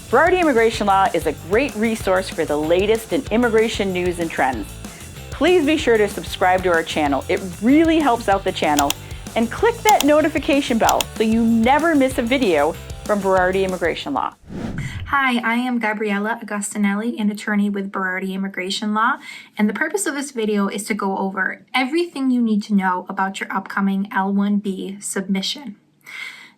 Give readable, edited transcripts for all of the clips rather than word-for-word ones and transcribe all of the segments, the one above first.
Berardi Immigration Law is a great resource for the latest in immigration news and trends. Please be sure to subscribe to our channel. It really helps out the channel. And click that notification bell so you never miss a video from Berardi Immigration Law. Hi, I am Gabriella Agostinelli, an attorney with Berardi Immigration Law, and the purpose of this video is to go over everything you need to know about your upcoming L-1B submission.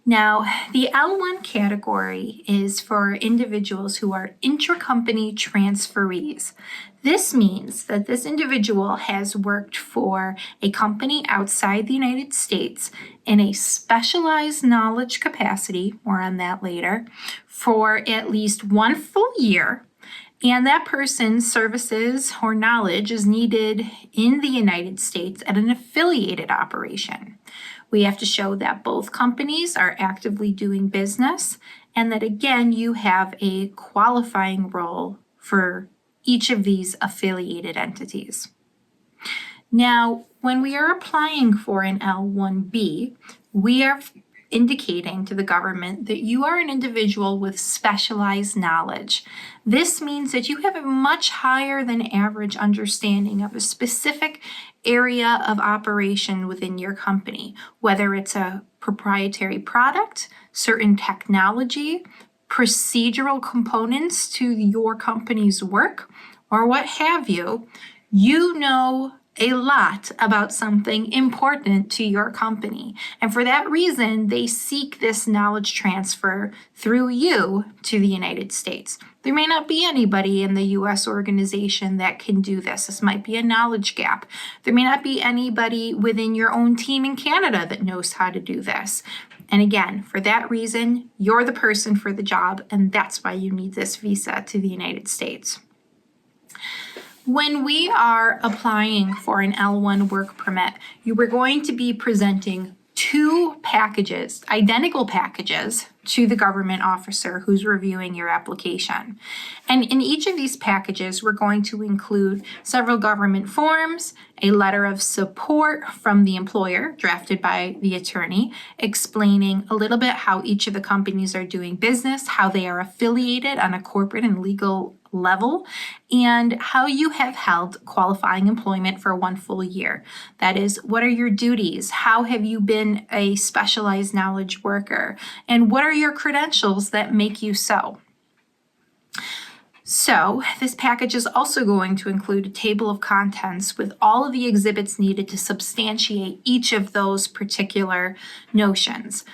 Now, the L1 category is for individuals who are intracompany transferees. This means that this individual has worked for a company outside the United States in a specialized knowledge capacity, more on that later, for at least 1 full year, and that person's services or knowledge is needed in the United States at an affiliated operation. We have to show that both companies are actively doing business and that, again, you have a qualifying role for each of these affiliated entities. Now, when we are applying for an L-1B, we are indicating to the government that you are an individual with specialized knowledge. This means that you have a much higher than average understanding of a specific area of operation within your company, whether it's a proprietary product, certain technology, procedural components to your company's work, or what have you. You know a lot about something important to your company. And for that reason, they seek this knowledge transfer through you to the United States. There may not be anybody in the U.S. organization that can do this. This might be a knowledge gap. There may not be anybody within your own team in Canada that knows how to do this. And again, for that reason, you're the person for the job, and that's why you need this visa to the United States. When we are applying for an L1 work permit, you are going to be presenting 2 packages, identical packages, to the government officer who's reviewing your application. And in each of these packages, we're going to include several government forms, a letter of support from the employer drafted by the attorney, explaining a little bit how each of the companies are doing business, how they are affiliated on a corporate and legal level, and how you have held qualifying employment for 1 full year. That is, what are your duties? How have you been a specialized knowledge worker? And what are your credentials that make you so? So this package is also going to include a table of contents with all of the exhibits needed to substantiate each of those particular notions.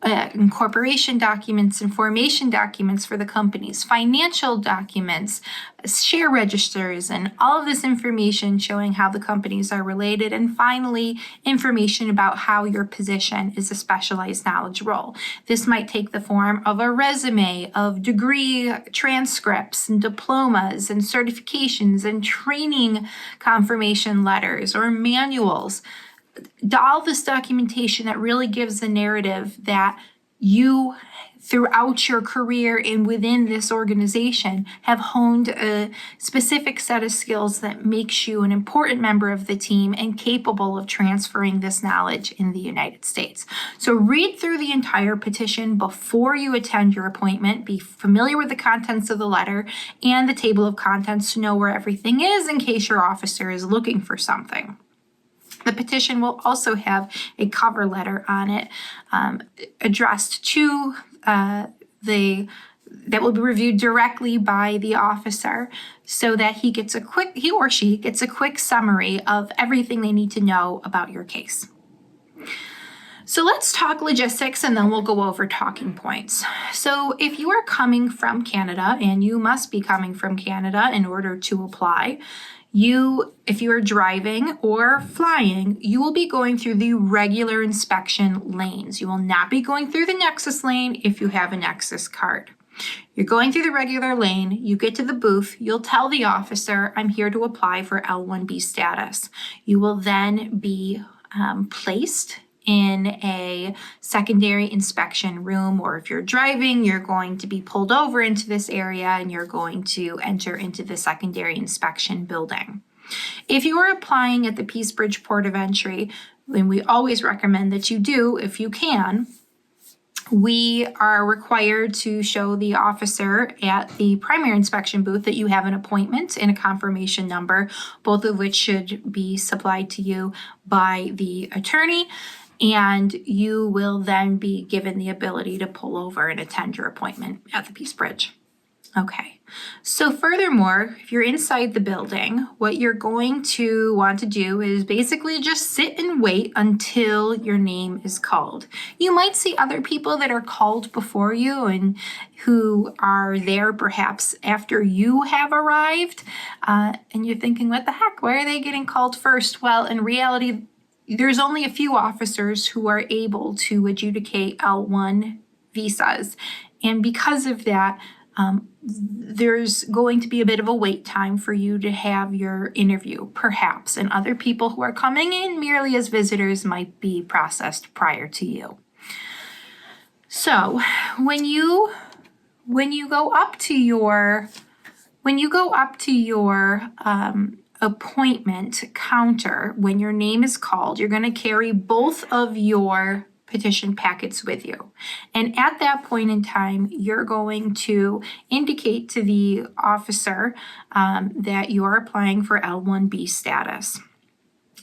Incorporation documents and formation documents for the companies, financial documents, share registers, and all of this information showing how the companies are related, and finally, information about how your position is a specialized knowledge role. This might take the form of a resume, of degree transcripts and diplomas and certifications and training confirmation letters or manuals. All this documentation that really gives the narrative that you, throughout your career and within this organization, have honed a specific set of skills that makes you an important member of the team and capable of transferring this knowledge in the United States. So read through the entire petition before you attend your appointment. Be familiar with the contents of the letter and the table of contents to know where everything is in case your officer is looking for something. The petition will also have a cover letter on it addressed to that will be reviewed directly by the officer so that he or she gets a quick summary of everything they need to know about your case. So let's talk logistics and then we'll go over talking points. So if you are coming from Canada, and you must be coming from Canada in order to apply, if you are driving or flying, you will be going through the regular inspection lanes. You will not be going through the Nexus lane if you have a Nexus card. You're going through the regular lane, you get to the booth, you'll tell the officer, I'm here to apply for L-1B status. You will then be placed in a secondary inspection room, or if you're driving, you're going to be pulled over into this area and you're going to enter into the secondary inspection building. If you are applying at the Peace Bridge Port of Entry, then we always recommend that you do, if you can, we are required to show the officer at the primary inspection booth that you have an appointment and a confirmation number, both of which should be supplied to you by the attorney. And you will then be given the ability to pull over and attend your appointment at the Peace Bridge. Okay, so furthermore, if you're inside the building, what you're going to want to do is basically just sit and wait until your name is called. You might see other people that are called before you and who are there perhaps after you have arrived, and you're thinking, what the heck, why are they getting called first? Well, in reality, there's only a few officers who are able to adjudicate L-1 visas, and because of that, there's going to be a bit of a wait time for you to have your interview, perhaps, and other people who are coming in merely as visitors might be processed prior to you. So when you go up to your appointment counter, when your name is called, you're going to carry both of your petition packets with you. And at that point in time, you're going to indicate to the officer that you are applying for L-1B status.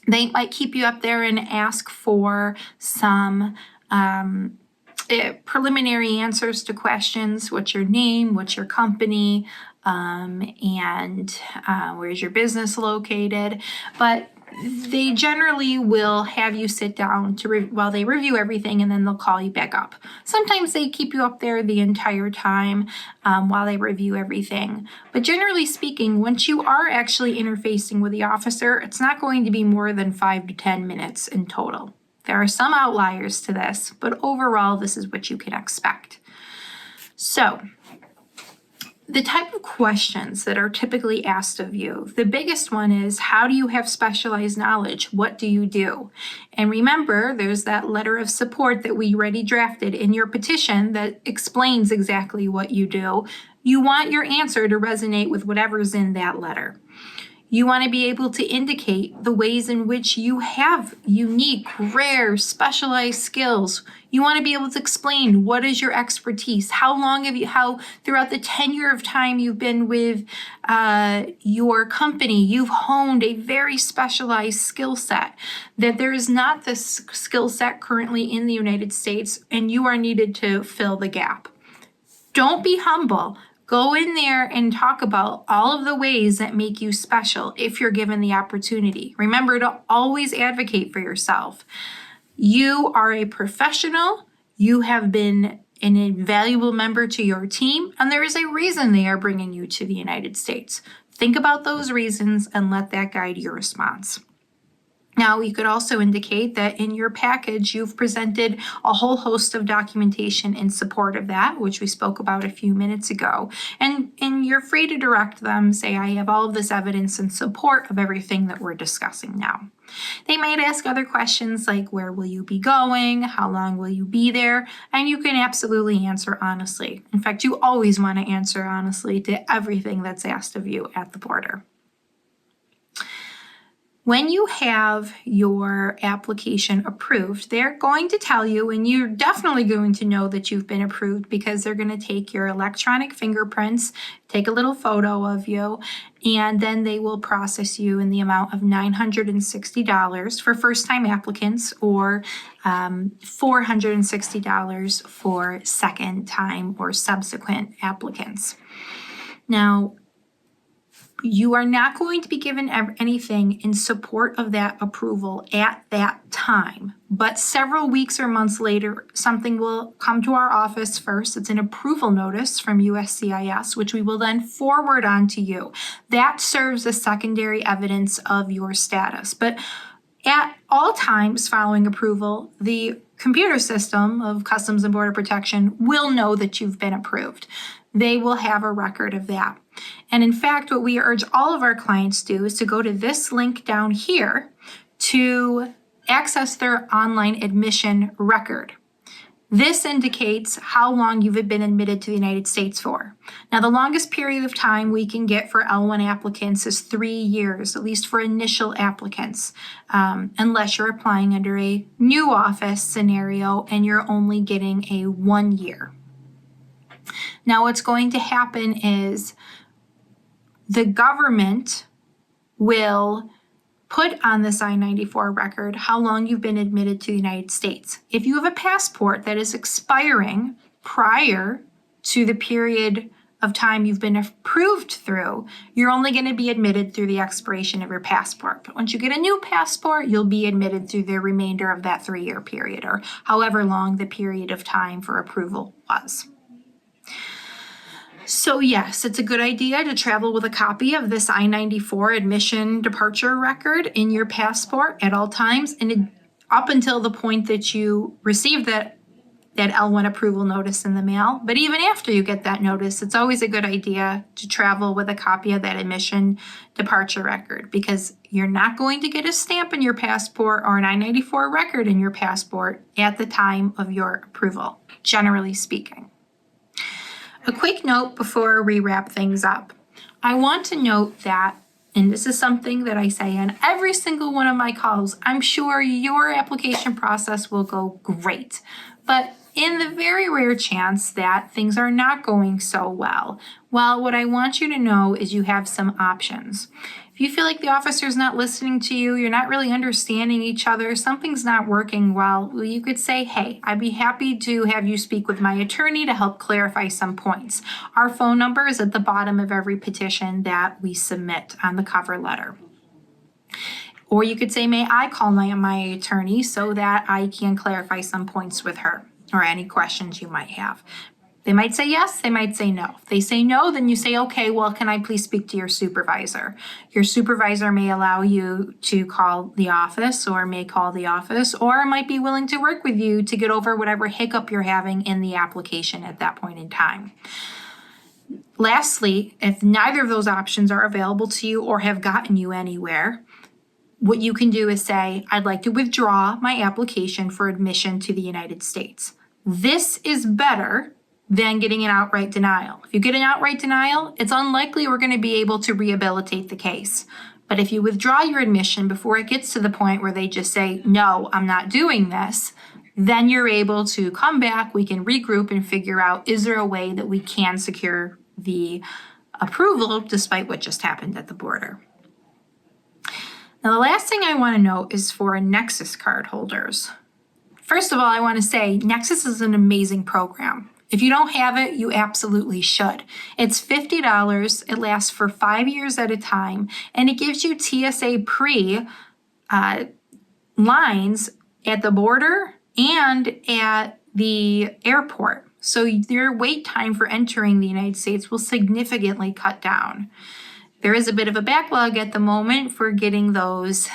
They might keep you up there and ask for some preliminary answers to questions. What's your name? What's your company? And where's your business located? But they generally will have you sit down while they review everything, and then they'll call you back up. Sometimes they keep you up there the entire time while they review everything. But generally speaking, once you are actually interfacing with the officer, it's not going to be more than 5 to 10 minutes in total. There are some outliers to this, but overall, this is what you can expect. So, the type of questions that are typically asked of you, the biggest one is, how do you have specialized knowledge? What do you do? And remember, there's that letter of support that we already drafted in your petition that explains exactly what you do. You want your answer to resonate with whatever's in that letter. You want to be able to indicate the ways in which you have unique, rare, specialized skills. You want to be able to explain what is your expertise, how throughout the tenure of time you've been with your company, you've honed a very specialized skill set, that there is not this skill set currently in the United States, and you are needed to fill the gap. Don't be humble. Go in there and talk about all of the ways that make you special if you're given the opportunity. Remember to always advocate for yourself. You are a professional. You have been an invaluable member to your team, and there is a reason they are bringing you to the United States. Think about those reasons and let that guide your response. Now, you could also indicate that in your package, you've presented a whole host of documentation in support of that, which we spoke about a few minutes ago. And you're free to direct them, say, I have all of this evidence in support of everything that we're discussing now. They might ask other questions like, where will you be going? How long will you be there? And you can absolutely answer honestly. In fact, you always want to answer honestly to everything that's asked of you at the border. When you have your application approved, they're going to tell you, and you're definitely going to know that you've been approved because they're going to take your electronic fingerprints, take a little photo of you, and then they will process you in the amount of $960 for first-time applicants or $460 for second-time or subsequent applicants. Now, you are not going to be given anything in support of that approval at that time, but several weeks or months later, something will come to our office first. It's an approval notice from USCIS, which we will then forward on to you. That serves as secondary evidence of your status. But at all times following approval, the computer system of Customs and Border Protection will know that you've been approved. They will have a record of that. And in fact, what we urge all of our clients to do is to go to this link down here to access their online admission record. This indicates how long you've been admitted to the United States for. Now, the longest period of time we can get for L1 applicants is 3 years, at least for initial applicants, unless you're applying under a new office scenario and you're only getting a 1 year. Now, what's going to happen is the government will put on this I-94 record how long you've been admitted to the United States. If you have a passport that is expiring prior to the period of time you've been approved through, you're only going to be admitted through the expiration of your passport. But once you get a new passport, you'll be admitted through the remainder of that 3-year period, or however long the period of time for approval was. So yes, it's a good idea to travel with a copy of this I-94 admission departure record in your passport at all times, and up until the point that you receive that L1 approval notice in the mail. But even after you get that notice, it's always a good idea to travel with a copy of that admission departure record, because you're not going to get a stamp in your passport or an I-94 record in your passport at the time of your approval, generally speaking. A quick note before we wrap things up. I want to note that, and this is something that I say on every single one of my calls, I'm sure your application process will go great. But in the very rare chance that things are not going so well, what I want you to know is you have some options. If you feel like the officer's not listening to you, you're not really understanding each other, something's not working well, you could say, hey, I'd be happy to have you speak with my attorney to help clarify some points. Our phone number is at the bottom of every petition that we submit on the cover letter. Or you could say, may I call my attorney so that I can clarify some points with her or any questions you might have. They might say yes, they might say no. If they say no, then you say, okay, well, can I please speak to your supervisor? Your supervisor may allow you to call the office or may call the office, or might be willing to work with you to get over whatever hiccup you're having in the application at that point in time. Lastly, if neither of those options are available to you or have gotten you anywhere, what you can do is say, I'd like to withdraw my application for admission to the United States. This is better than getting an outright denial. If you get an outright denial, it's unlikely we're going to be able to rehabilitate the case. But if you withdraw your admission before it gets to the point where they just say, no, I'm not doing this, then you're able to come back, we can regroup and figure out, is there a way that we can secure the approval despite what just happened at the border? Now, the last thing I want to note is for Nexus card holders. First of all, I want to say Nexus is an amazing program. If you don't have it, you absolutely should. It's $50. It lasts for 5 years at a time, and it gives you TSA pre lines at the border and at the airport. So your wait time for entering the United States will significantly cut down. There is a bit of a backlog at the moment for getting those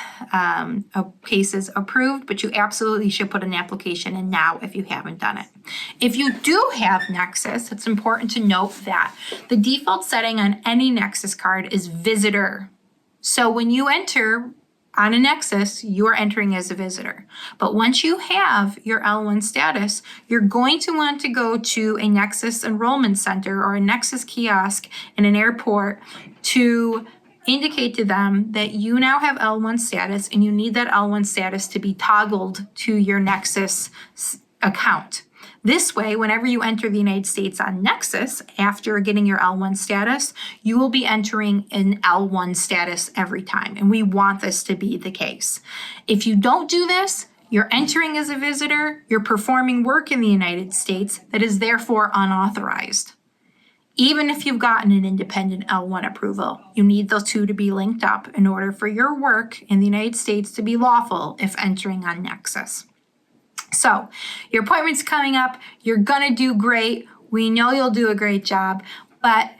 cases approved, but you absolutely should put an application in now if you haven't done it. If you do have Nexus, it's important to note that the default setting on any Nexus card is visitor. So when you enter on a Nexus, you are entering as a visitor. But once you have your L1 status, you're going to want to go to a Nexus enrollment center or a Nexus kiosk in an airport to indicate to them that you now have L1 status and you need that L1 status to be toggled to your Nexus account. This way, whenever you enter the United States on Nexus, after getting your L1 status, you will be entering an L1 status every time. And we want this to be the case. If you don't do this, you're entering as a visitor, you're performing work in the United States that is therefore unauthorized. Even if you've gotten an independent L1 approval, you need those two to be linked up in order for your work in the United States to be lawful if entering on Nexus. So your appointment's coming up. You're going to do great. We know you'll do a great job, but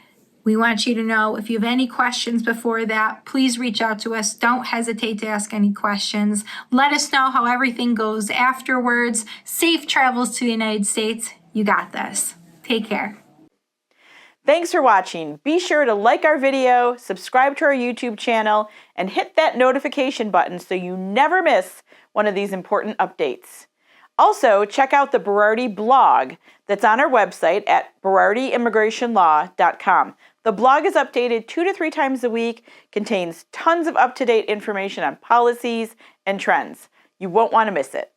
we want you to know if you have any questions before that, please reach out to us. Don't hesitate to ask any questions. Let us know how everything goes afterwards. Safe travels to the United States. You got this. Take care. Thanks for watching. Be sure to like our video, subscribe to our YouTube channel, and hit that notification button so you never miss one of these important updates. Also, check out the Berardi blog that's on our website at berardiimmigrationlaw.com. The blog is updated 2 to 3 times a week, contains tons of up-to-date information on policies and trends. You won't want to miss it.